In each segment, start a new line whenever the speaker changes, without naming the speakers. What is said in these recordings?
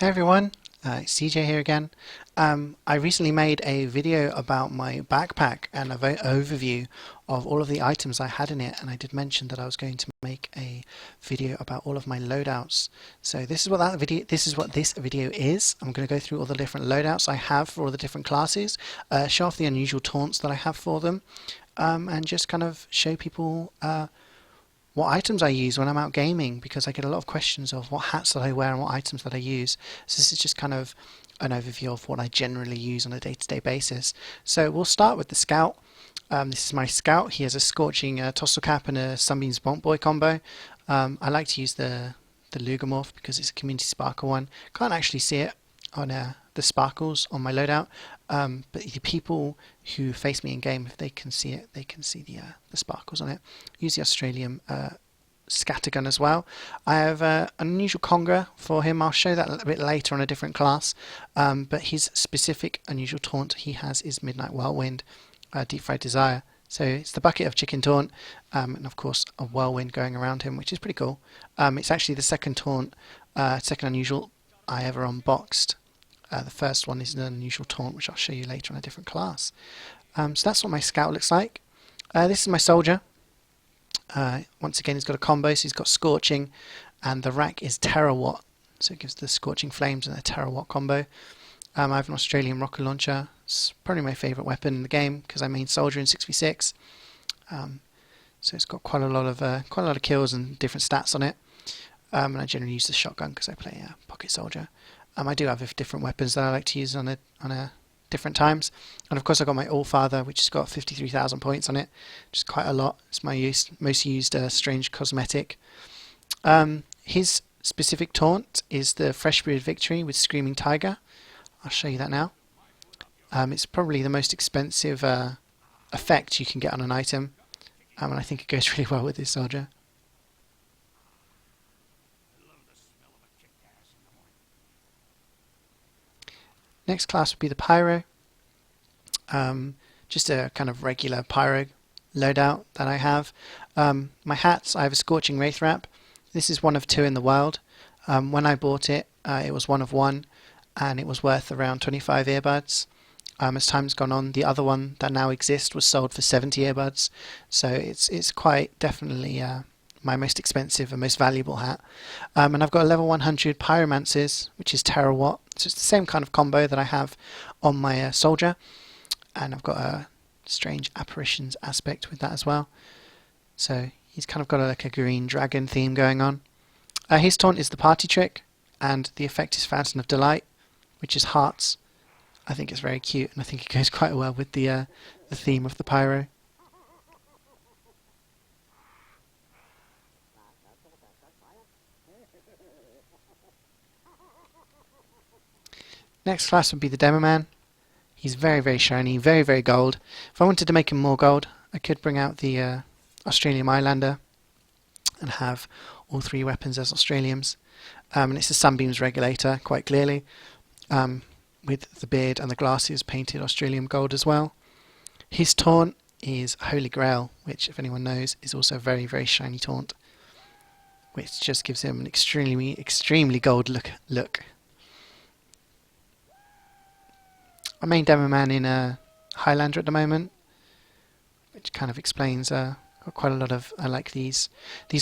Hey everyone, it's CJ here again. I recently made a video about my backpack and an overview of all of the items I had in it, and I did mention that I was going to make a video about all of my loadouts. So this is what this video is. I'm going to go through all the different loadouts I have for all the different classes, show off the unusual taunts that I have for them, and just kind of show people what items I use when I'm out gaming, because I get a lot of questions of what hats that I wear and what items that I use. So this is just kind of an overview of what I generally use on a day-to-day basis. So we'll start with the Scout. This is my Scout. He has a Scorching Tossle Cap and a Sunbeam's Bonk Boy combo. I like to use the Lugamorph because it's a Community Sparkle one. Can't actually see it on the sparkles on my loadout, but the people who face me in game, if they can see it, they can see the sparkles on it. Use the Australian scattergun as well. I have an unusual Conga for him. I'll show that a little bit later on a different class, but his specific unusual taunt he has is Midnight Whirlwind, Deep Fried Desire. So it's the bucket of chicken taunt, and of course a whirlwind going around him, which is pretty cool. It's actually the second taunt, second unusual I ever unboxed. The first one is an unusual taunt, which I'll show you later on a different class. So that's what my Scout looks like. This is my Soldier. Once again, he's got a combo, so he's got Scorching, and the rack is Terawatt, so it gives the Scorching Flames and a Terawatt combo. I have an Australian rocket launcher. It's probably my favourite weapon in the game because I main Soldier in 6v6. So it's got quite a lot of kills and different stats on it. And I generally use the shotgun because I play Pocket Soldier. I do have different weapons that I like to use on different times, and of course I've got my Allfather, which has got 53,000 points on it, which is quite a lot. It's my most used strange cosmetic. His specific taunt is the Fresh Brewed Victory with Screaming Tiger. I'll show you that now. It's probably the most expensive effect you can get on an item, and I think it goes really well with this Soldier. Next class would be the Pyro. Just a kind of regular Pyro loadout that I have. My hats, I have a Scorching Wraith Wrap. This is one of two in the wild. When I bought it, it was one of one, and it was worth around 25 earbuds. As time's gone on, the other one that now exists was sold for 70 earbuds. So it's quite definitely my most expensive and most valuable hat. And I've got a level 100 Pyromancers, which is Terawatt. So it's the same kind of combo that I have on my Soldier. And I've got a strange apparitions aspect with that as well. So he's kind of got like a green dragon theme going on. His taunt is the Party Trick, and the effect is Fountain of Delight, which is hearts. I think it's very cute, and I think it goes quite well with the theme of the Pyro. Next class would be the Demoman. He's very, very shiny, very, very gold. If I wanted to make him more gold, I could bring out the Australian Islander and have all three weapons as Australians. And it's a Sunbeams regulator, quite clearly, with the beard and the glasses painted Australian gold as well. His taunt is Holy Grail, which, if anyone knows, is also a very, very shiny taunt, which just gives him an extremely, extremely gold look. I main Demoman in Highlander at the moment, which kind of explains got quite a lot of. I like these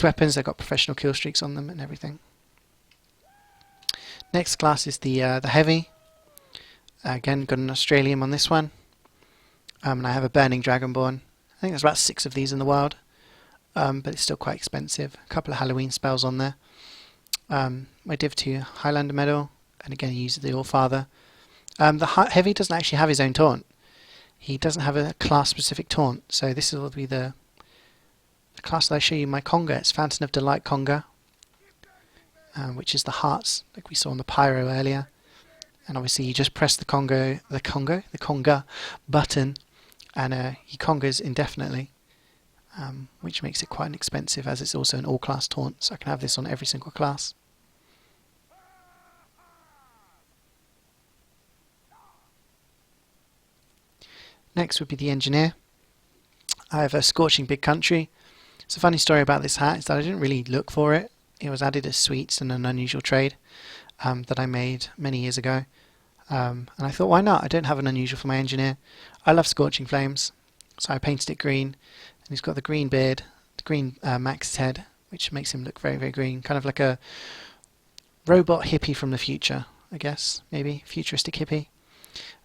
weapons. They've got professional kill streaks on them and everything. Next class is the Heavy. Again, got an Australian on this one, and I have a Burning Dragonborn. I think there's about 6 of these in the wild, but it's still quite expensive. A couple of Halloween spells on there. My Div 2 Highlander medal, and again, I use the Allfather. The Heavy doesn't actually have his own taunt. He doesn't have a class-specific taunt, so this will be the class that I show you my Conga. It's Fountain of Delight Conga, which is the hearts, like we saw on the Pyro earlier. And obviously you just press the Conga button, and he Congas indefinitely, which makes it quite expensive, as it's also an all-class taunt, so I can have this on every single class. Next would be the Engineer. I have a Scorching Big Country. It's a funny story about this hat is that I didn't really look for it. It was added as sweets in an unusual trade that I made many years ago. And I thought, why not? I don't have an unusual for my engineer. I love Scorching Flames, so I painted it green. And he's got the green beard, the green Max's head, which makes him look very, very green. Kind of like a robot hippie from the future, I guess, maybe. Futuristic hippie.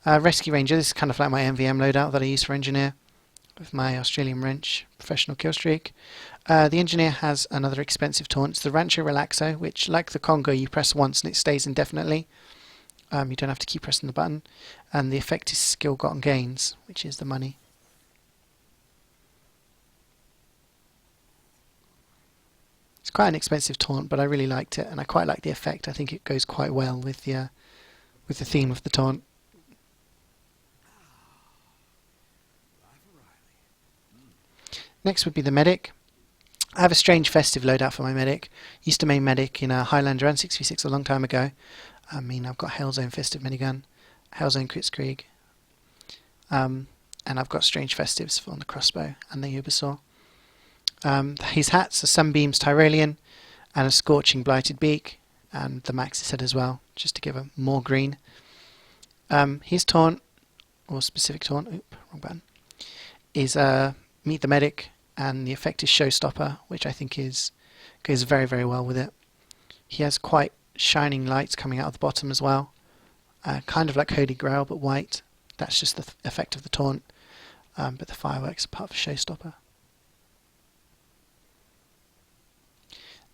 Rescue Ranger, this is kind of like my MVM loadout that I use for engineer, with my Australian wrench, professional kill streak. The engineer has another expensive Taunts, the Rancho Relaxo, which, like the Congo, you press once and it stays indefinitely. You don't have to keep pressing the button. And the effect is skill gotten gains, which is the money. It's quite an expensive taunt, but I really liked it, and I quite like the effect. I think it goes quite well with the theme of the taunt. Next would be the medic. I have a strange festive loadout for my medic. Used to main medic in a Highlander and 6v6 a long time ago. I mean, I've got Hellzone festive minigun, Hellzone Kritzkrieg, and I've got strange festives on the crossbow and the Ubersaw. His hats are Sunbeams Tyrolean and a Scorching Blighted Beak, and the Max's head as well, just to give him more green. His taunt, or specific taunt, wrong button, is Meet the Medic, and the effect is Showstopper, which I think goes very, very well with it. He has quite shining lights coming out of the bottom as well, kind of like Holy Grail but white. That's just the effect of the taunt, but the fireworks are part of Showstopper.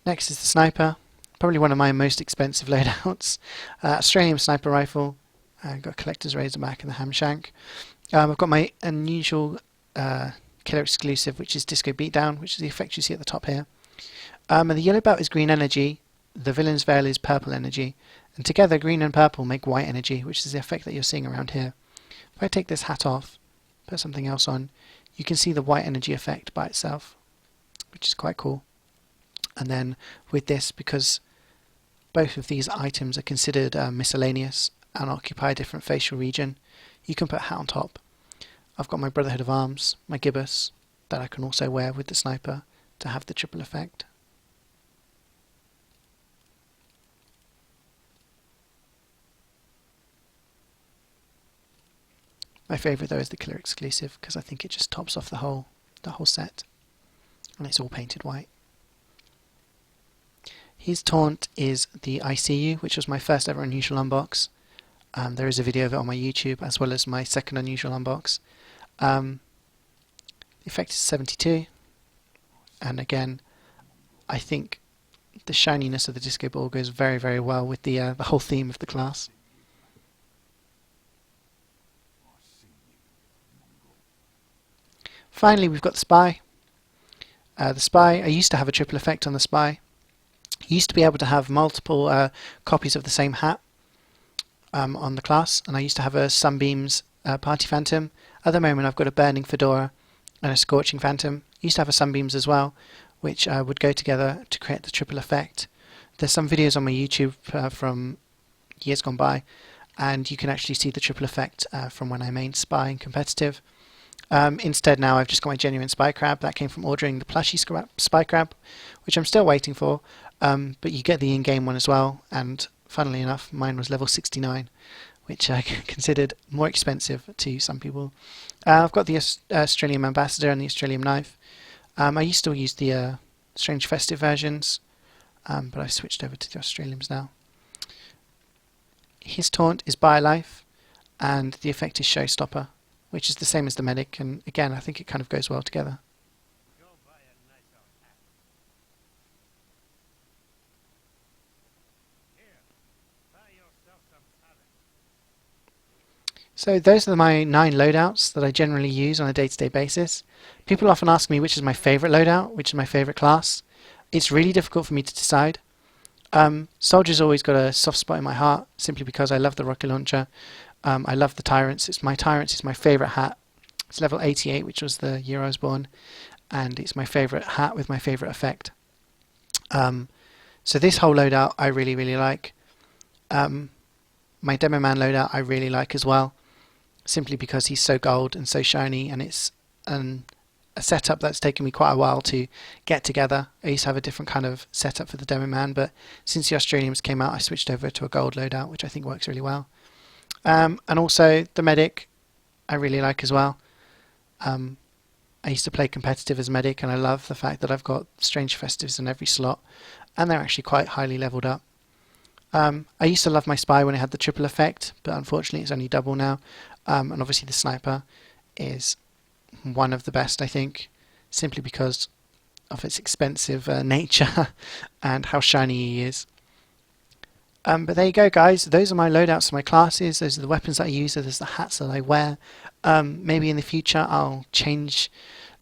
Next is the sniper, probably one of my most expensive loadouts. Australian sniper rifle, got a collector's razorback and the ham shank. I've got my unusual killer exclusive, which is Disco Beatdown, which is the effect you see at the top here. And the yellow belt is green energy, the villain's veil is purple energy, and together green and purple make white energy, which is the effect that you're seeing around here. If I take this hat off, put something else on, you can see the white energy effect by itself, which is quite cool. And then with this, because both of these items are considered miscellaneous and occupy a different facial region, you can put a hat on top. I've got my Brotherhood of Arms, my gibbous, that I can also wear with the sniper to have the triple effect. My favourite though is the killer exclusive, because I think it just tops off the whole set, and it's all painted white. His taunt is the I See You, which was my first ever unusual unbox. There is a video of it on my YouTube, as well as my second unusual unbox. The effect is 72, and again, I think the shininess of the disco ball goes very, very well with the whole theme of the class. Finally, we've got the Spy. The Spy, I used to have a triple effect on the Spy. You used to be able to have multiple copies of the same hat on the class, and I used to have a Sunbeams Party Phantom. At the moment I've got a Burning Fedora and a Scorching Phantom. I used to have a Sunbeams as well, which would go together to create the triple effect. There's some videos on my YouTube from years gone by, and you can actually see the triple effect from when I main Spy and competitive. Instead now I've just got my genuine Spy Crab. That came from ordering the plushie Spy Crab, which I'm still waiting for, but you get the in-game one as well, and funnily enough mine was level 69, which I considered more expensive to some people. I've got the Australian Ambassador and the Australian Knife. I used to use the Strange Festive versions, but I've switched over to the Australians now. His taunt is Biolife, and the effect is Showstopper, which is the same as the medic, and again I think it kind of goes well together. So those are my 9 loadouts that I generally use on a day-to-day basis. People often ask me which is my favourite loadout, which is my favourite class. It's really difficult for me to decide. Soldier's always got a soft spot in my heart, simply because I love the rocket launcher. I love the Tyrants. My Tyrants is my favourite hat. It's level 88, which was the year I was born, and it's my favourite hat with my favourite effect. So this whole loadout I really, really like. My Demoman loadout I really like as well, simply because he's so gold and so shiny, and it's a a setup that's taken me quite a while to get together. I used to have a different kind of setup for the Demoman, but since the Australians came out, I switched over to a gold loadout, which I think works really well. And also the medic, I really like as well. I used to play competitive as medic, and I love the fact that I've got strange festives in every slot, and they're actually quite highly leveled up. I used to love my spy when it had the triple effect, but unfortunately it's only double now. And obviously the sniper is one of the best, I think, simply because of its expensive nature and how shiny he is. But there you go, guys. Those are my loadouts for my classes. Those are the weapons that I use. Those are the hats that I wear. Maybe in the future I'll change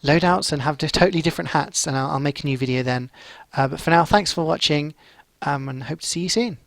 loadouts and have totally different hats, and I'll make a new video then. But for now, thanks for watching, and hope to see you soon.